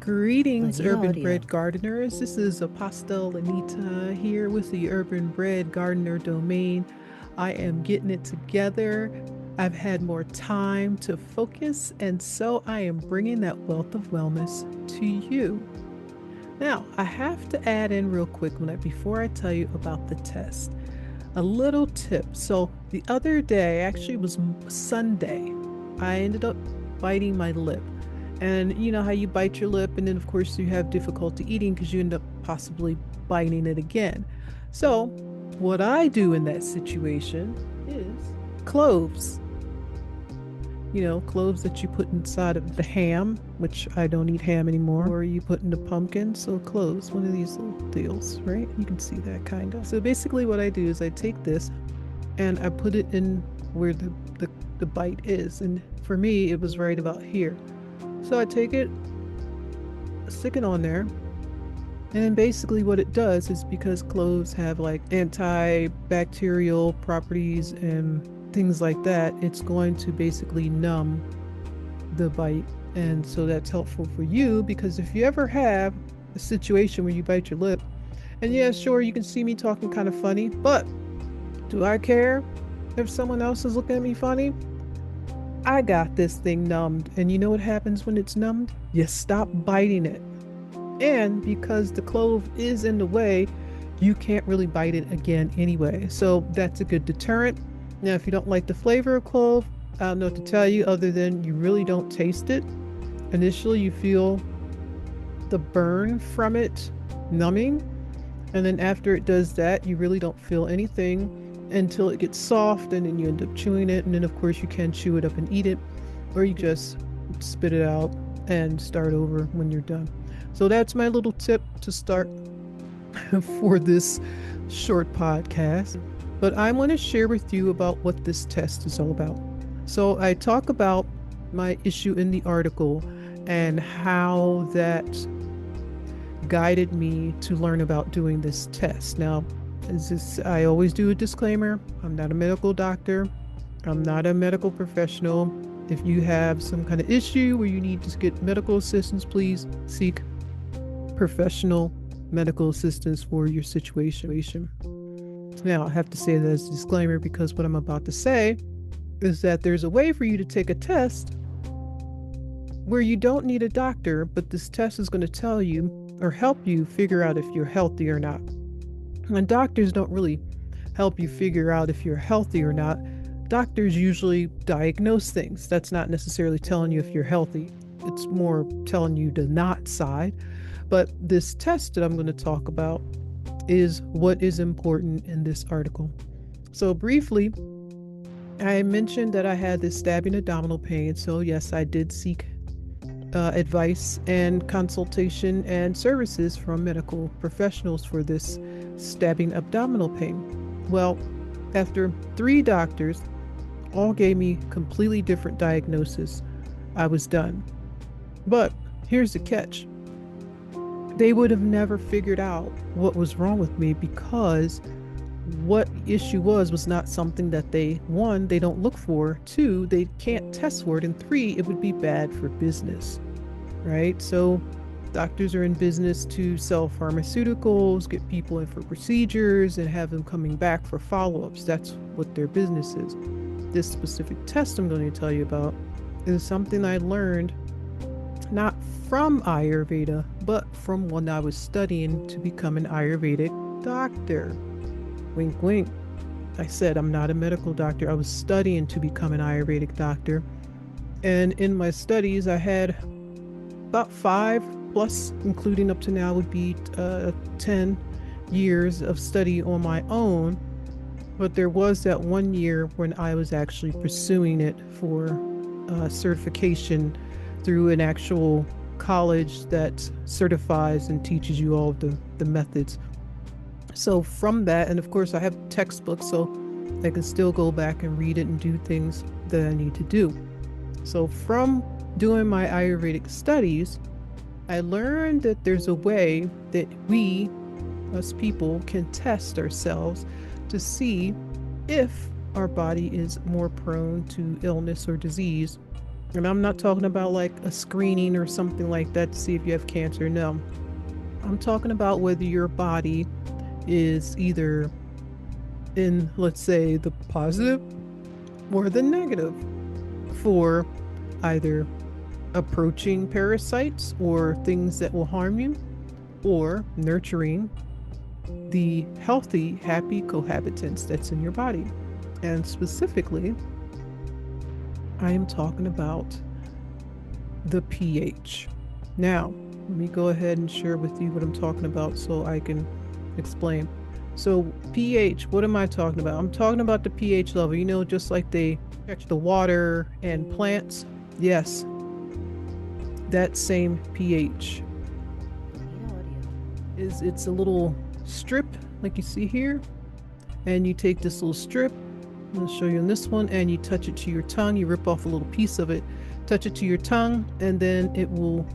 Greetings, Bonito urban audio. bread gardeners. This is Apostle Anita here with the Urban Bread Gardener Domain. I am getting it together. I've had more time to focus, and so I am bringing that wealth of wellness to you. Now, I have to add in real quick before I tell you about the test. A little tip. So, the other day, actually, it was Sunday, I ended up biting my lip. And you know how you bite your lip, and then, of course, you have difficulty eating because you end up possibly biting it again. So, what I do in that situation is cloves. Cloves that you put inside of the ham, which I don't eat ham anymore, or you put in the pumpkin. So, cloves, one of these little deals, right? You can see that kind of. So, basically, what I do is I take this and I put it in where the bite is. And for me, it was right about here. So I take it, stick it on there, and then basically what it does is, because cloves have like antibacterial properties and things like that, it's going to basically numb the bite. And so that's helpful for you, because if you ever have a situation where you bite your lip, and yeah, sure, you can see me talking kind of funny, but do I care if someone else is looking at me funny? I got this thing numbed, and you know what happens when it's numbed? You stop biting it. And because the clove is in the way, you can't really bite it again anyway. So that's a good deterrent. Now, if you don't like the flavor of clove, I don't know what to tell you other than you really don't taste it. Initially, you feel the burn from it numbing, and then after it does that, you really don't feel anything until it gets soft, and then you end up chewing it. And then, of course, you can chew it up and eat it, or you just spit it out and start over when you're done. So that's my little tip to start for this short podcast. But I want to share with you about what this test is all about. So I talk about my issue in the article and how that guided me to learn about doing this test. Now, I always do a disclaimer. I'm not a medical doctor. I'm not a medical professional. If you have some kind of issue where you need to get medical assistance, please seek professional medical assistance for your situation. Now, I have to say that as a disclaimer, because what I'm about to say is that there's a way for you to take a test where you don't need a doctor, but this test is going to tell you or help you figure out if you're healthy or not. And doctors don't really help you figure out if you're healthy or not. Doctors usually diagnose things. That's not necessarily telling you if you're healthy. It's more telling you the not side. But this test that I'm going to talk about is what is important in this article. So briefly, I mentioned that I had this stabbing abdominal pain. So yes, I did seek advice and consultation and services from medical professionals for this stabbing abdominal pain. Well, after 3 doctors all gave me completely different diagnosis, I was done. But here's the catch. They would have never figured out what was wrong with me, because what issue was not something that they don't look for, 2, they can't test for it, and 3, it would be bad for business, right? So doctors are in business to sell pharmaceuticals, get people in for procedures, and have them coming back for follow-ups. That's what their business is. This specific test I'm going to tell you about is something I learned not from Ayurveda, but from when I was studying to become an Ayurvedic doctor. Wink, wink. I said I'm not a medical doctor. I was studying to become an Ayurvedic doctor. And in my studies, I had about 5 plus, including up to now would be 10 years of study on my own. But there was that 1 year when I was actually pursuing it for certification through an actual college that certifies and teaches you all of the methods. So from that, and of course I have textbooks, so I can still go back and read it and do things that I need to do. So from doing my Ayurvedic studies, I learned that there's a way that we, us people, can test ourselves to see if our body is more prone to illness or disease And I'm not talking about like a screening or something like that to see if you have cancer. No, I'm talking about whether your body is either in, let's say, the positive or the negative for either approaching parasites or things that will harm you, or nurturing the healthy, happy cohabitants that's in your body. And specifically, I am talking about the pH. Now, let me go ahead and share with you what I'm talking about so I can explain. So pH, what am I talking about? I'm talking about the pH level. You know, just like they check the water and plants. Yes, that same pH. It's a little strip like you see here, and you take this little strip, I'll show you in this one, and you touch it to your tongue. You rip off a little piece of it, touch it to your tongue, and then it will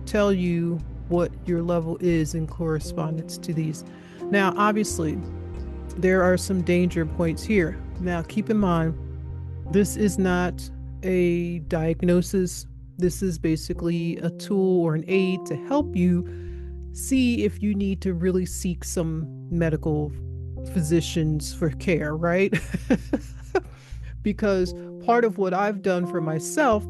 tell you what your level is in correspondence to these. Now, obviously, there are some danger points here. Now, keep in mind, this is not a diagnosis. This is basically a tool or an aid to help you see if you need to really seek some medical physicians for care, right? Because part of what I've done for myself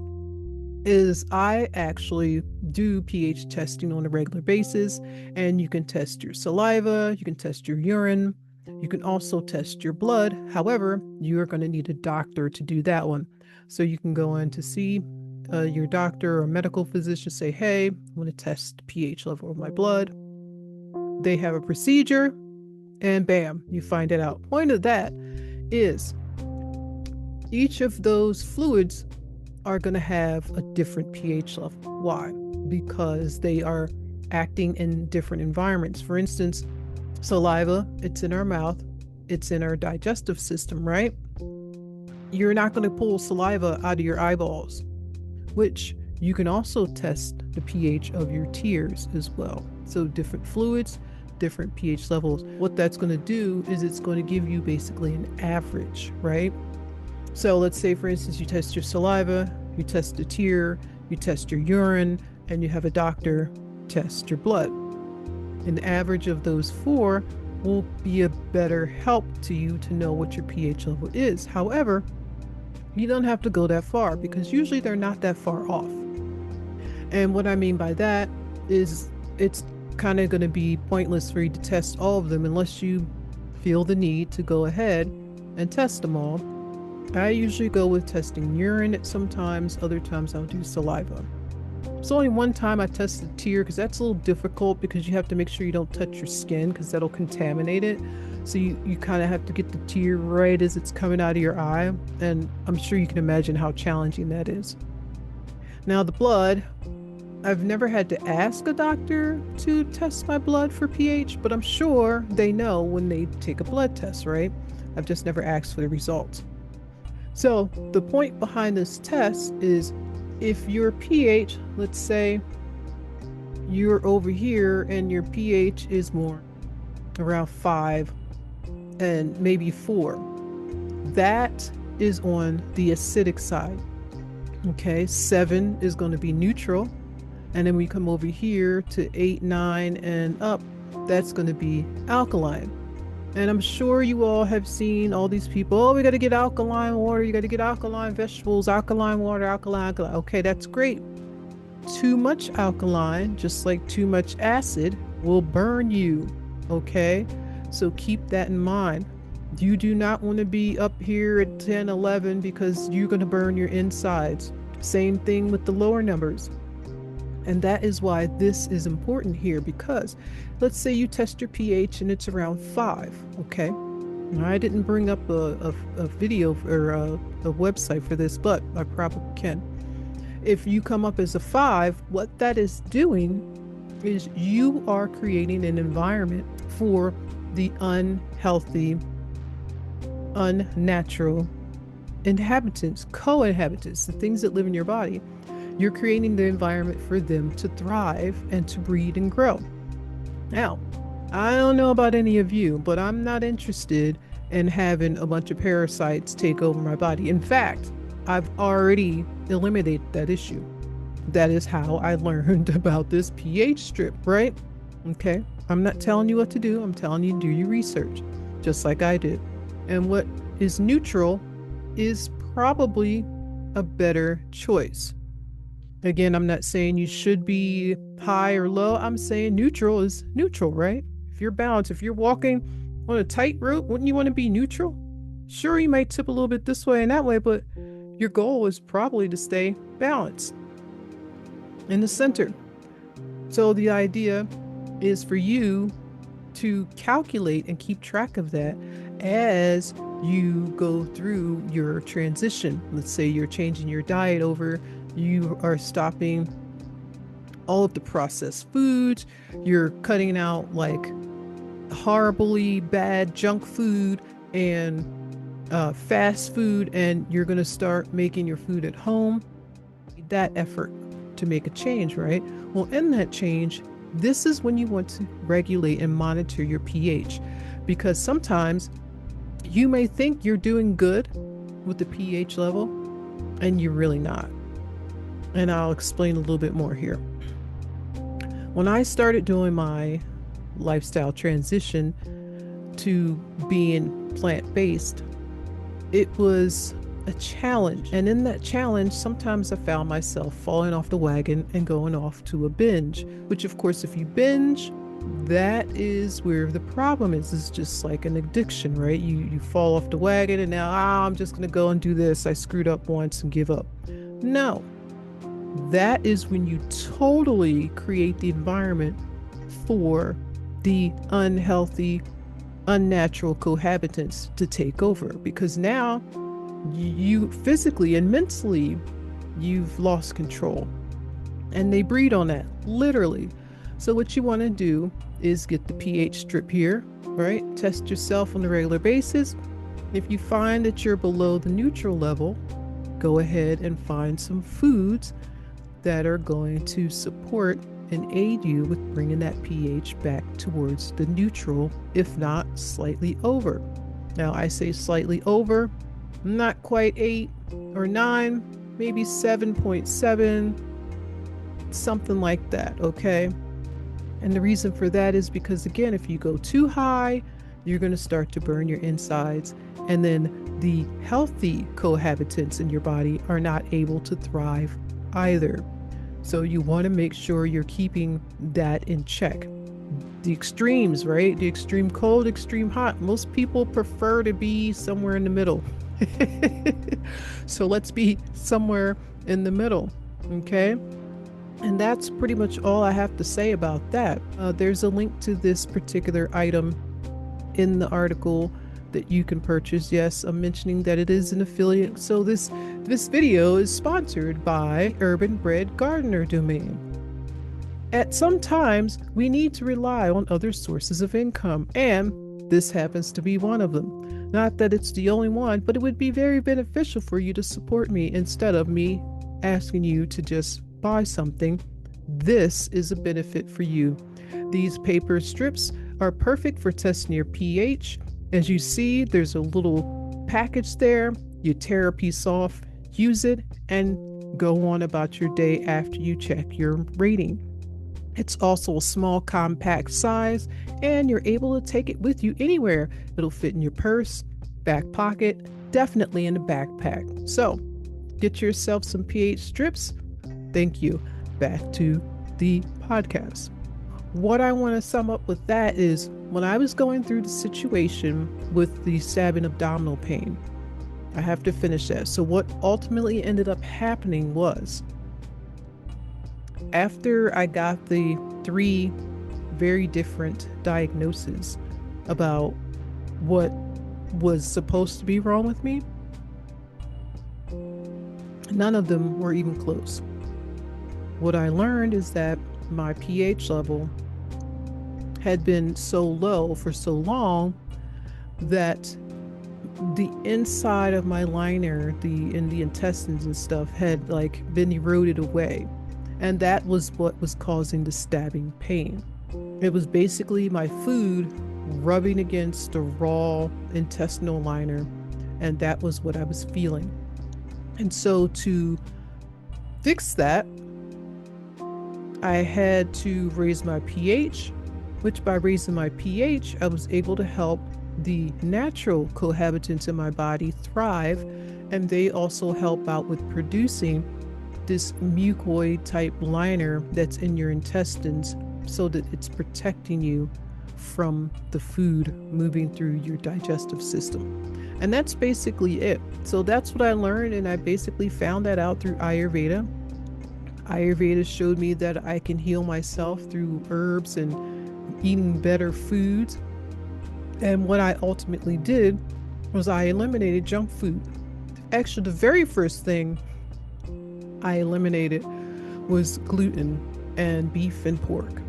is I actually do pH testing on a regular basis, and you can test your saliva, you can test your urine, you can also test your blood. However, you are going to need a doctor to do that one. So you can go in to see your doctor or medical physician, say, hey, I want to test the pH level of my blood. They have a procedure, and bam, you find it out. Point of that is each of those fluids are going to have a different pH level. Why? Because they are acting in different environments. For instance, saliva, it's in our mouth, it's in our digestive system, right? You're not going to pull saliva out of your eyeballs, which you can also test the pH of your tears as well. So different fluids, different pH levels. What that's going to do is it's going to give you basically an average, right? So let's say, for instance, you test your saliva, you test the tear, you test your urine, and you have a doctor test your blood. An average of those four will be a better help to you to know what your pH level is. However, you don't have to go that far because usually they're not that far off. And what I mean by that is it's kind of going to be pointless for you to test all of them unless you feel the need to go ahead and test them all. I usually go with testing urine sometimes, other times I'll do saliva. It's only one time I tested tear because that's a little difficult because you have to make sure you don't touch your skin because that'll contaminate it. So you kind of have to get the tear right as it's coming out of your eye. And I'm sure you can imagine how challenging that is. Now the blood, I've never had to ask a doctor to test my blood for pH, but I'm sure they know when they take a blood test, right? I've just never asked for the results. So the point behind this test is if your pH, let's say you're over here and your pH is more around 5 and maybe 4, that is on the acidic side. Okay, 7 is going to be neutral. And then we come over here to 8, 9 and up, that's going to be alkaline. And I'm sure you all have seen all these people, oh, we got to get alkaline water, you got to get alkaline vegetables, alkaline water, alkaline. Okay, that's great. Too much alkaline, just like too much acid, will burn you. Okay, so keep that in mind. You do not want to be up here at 10, 11 because you're going to burn your insides. Same thing with the lower numbers. And that is why this is important here, because let's say you test your pH and it's around 5, okay? Now, I didn't bring up a video or a website for this, but I probably can. If you come up as a 5, what that is doing is you are creating an environment for the unhealthy, unnatural inhabitants, co-inhabitants, the things that live in your body. You're creating the environment for them to thrive and to breed and grow. Now, I don't know about any of you, but I'm not interested in having a bunch of parasites take over my body. In fact, I've already eliminate that issue. That is how I learned about this pH strip, right? Okay. I'm not telling you what to do. I'm telling you, do your research, just like I did. And what is neutral is probably a better choice. Again, I'm not saying you should be high or low. I'm saying neutral is neutral, right? If you're balanced, if you're walking on a tightrope, wouldn't you want to be neutral? Sure, you might tip a little bit this way and that way, but your goal is probably to stay balanced in the center. So the idea is for you to calculate and keep track of that as you go through your transition. Let's say you're changing your diet over, you are stopping all of the processed foods, you're cutting out like horribly bad junk food and fast food, and you're going to start making your food at home. That effort to make a change, right? Well, in that change, this is when you want to regulate and monitor your pH, because sometimes you may think you're doing good with the pH level and you're really not. And I'll explain a little bit more here. When I started doing my lifestyle transition to being plant-based, it was a challenge. And in that challenge, sometimes I found myself falling off the wagon and going off to a binge, which of course, if you binge, that is where the problem is. It's just like an addiction, right? You fall off the wagon and now, I'm just going to go and do this. I screwed up once and give up. No, that is when you totally create the environment for the unhealthy, unnatural cohabitants to take over, because now you physically and mentally, you've lost control, and they breed on that, literally. So what you want to do is get the pH strip here, right? Test yourself on a regular basis. If you find that you're below the neutral level, go ahead and find some foods that are going to support and aid you with bringing that pH back towards the neutral, if not slightly over. Now, I say slightly over, not quite 8 or 9, maybe 7.7, something like that, okay? And the reason for that is because, again, if you go too high, you're going to start to burn your insides, and then the healthy cohabitants in your body are not able to thrive either. So you want to make sure you're keeping that in check. The extremes, right? The extreme cold, extreme hot. Most people prefer to be somewhere in the middle. So let's be somewhere in the middle, okay? And that's pretty much all I have to say about that. There's a link to this particular item in the article that you can purchase. Yes, I'm mentioning that it is an affiliate. So this video is sponsored by Herbin GuarDinner domain. At some times, we need to rely on other sources of income, and this happens to be one of them. Not that it's the only one, but it would be very beneficial for you to support me instead of me asking you to just buy something. This is a benefit for you. These paper strips are perfect for testing your pH. As you see, there's a little package there. You tear a piece off, use it, and go on about your day after you check your rating. It's also a small, compact size, and you're able to take it with you anywhere. It'll fit in your purse, back pocket, definitely in the backpack. So get yourself some pH strips. Thank you. Back to the podcast. What I want to sum up with that is, when I was going through the situation with the stabbing abdominal pain, I have to finish that. So what ultimately ended up happening was, after I got the 3 very different diagnoses about what was supposed to be wrong with me, none of them were even close. What I learned is that my pH level had been so low for so long that the inside of my liner, in the intestines and stuff, had like been eroded away. And that was what was causing the stabbing pain. It was basically my food rubbing against the raw intestinal liner, and that was what I was feeling. And so to fix that, I had to raise my pH, which by raising my pH, I was able to help the natural cohabitants in my body thrive, and they also help out with producing this mucoid type liner that's in your intestines so that it's protecting you from the food moving through your digestive system. And that's basically it. So that's what I learned, and I basically found that out through Ayurveda. Ayurveda showed me that I can heal myself through herbs and eating better foods. And what I ultimately did was I eliminated junk food. Actually, the very first thing I eliminated was gluten and beef and pork.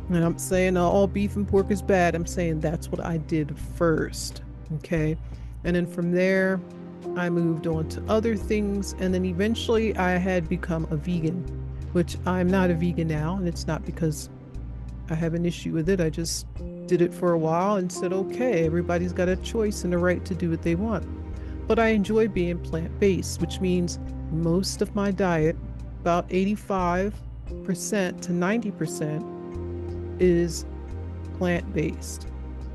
And I'm saying all beef and pork is bad. I'm saying that's what I did first. Okay. And then from there, I moved on to other things. And then eventually I had become a vegan, which I'm not a vegan now. And it's not because I have an issue with it. I just did it for a while and said, okay, everybody's got a choice and the right to do what they want. But I enjoy being plant-based, which means most of my diet, about 85% to 90%, is plant-based.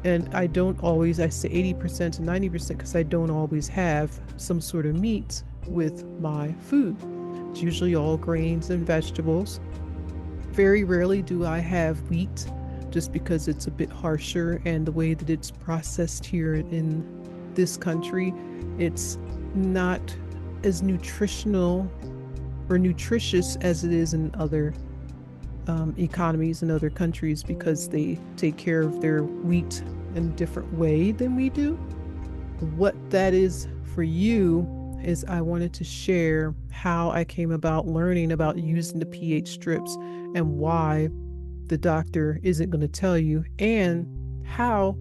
And I don't always, I say 80% to 90% because I don't always have some sort of meat with my food. It's usually all grains and vegetables. Very rarely do I have wheat, just because it's a bit harsher, and the way that it's processed here in this country, it's not as nutritional or nutritious as it is in other economies in other countries, because they take care of their wheat in a different way than we do. What that is for you is I wanted to share how I came about learning about using the pH strips and why the doctor isn't going to tell you, and how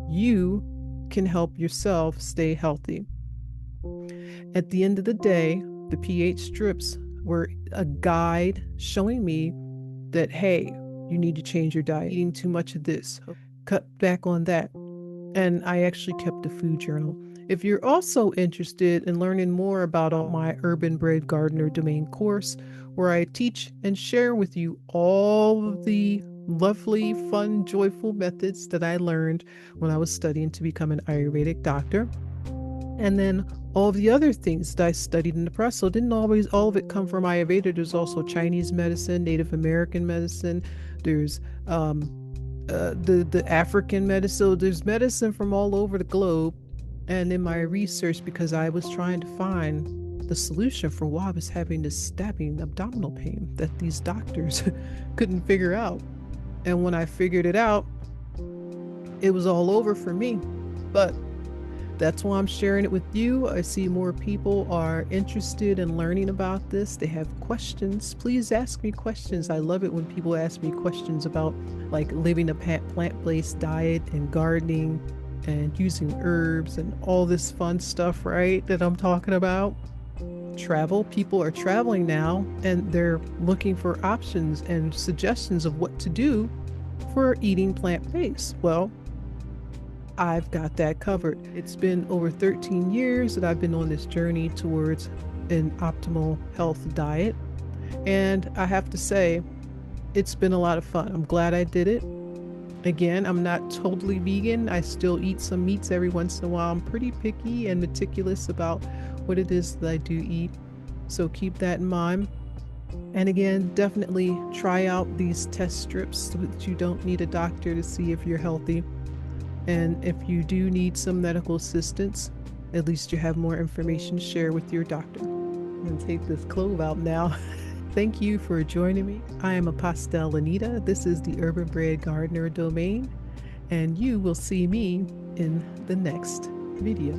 you can help yourself stay healthy. At the end of the day, the pH strips were a guide showing me that, hey, you need to change your diet. Eating too much of this, cut back on that. And I actually kept a food journal. If you're also interested in learning more about my Urban Bred Gardener Domane course, where I teach and share with you all of the lovely, fun, joyful methods that I learned when I was studying to become an Ayurvedic doctor, and then all of the other things that I studied in the press. So didn't always all of it come from Ayurveda. There's also Chinese medicine, Native American medicine. There's the African medicine. So there's medicine from all over the globe. And in my research, because I was trying to find the solution for why I was having this stabbing abdominal pain that these doctors couldn't figure out. And when I figured it out, it was all over for me. But that's why I'm sharing it with you. I see more people are interested in learning about this. They have questions. Please ask me questions. I love it when people ask me questions about like living a plant-based diet and gardening and using herbs and all this fun stuff, right, that I'm talking about. Travel. People are traveling now and they're looking for options and suggestions of what to do for eating plant-based. Well, I've got that covered. It's been over 13 years that I've been on this journey towards an optimal health diet. And I have to say, it's been a lot of fun. I'm glad I did it. Again, I'm not totally vegan. I still eat some meats every once in a while. I'm pretty picky and meticulous about what it is that I do eat. So keep that in mind. And again, definitely try out these test strips so that you don't need a doctor to see if you're healthy. And if you do need some medical assistance, at least you have more information to share with your doctor. I'm going to take this clove out now. Thank you for joining me. I am a Pastel Anita. This is the Urban Bred Gardener Domane, and you will see me in the next video.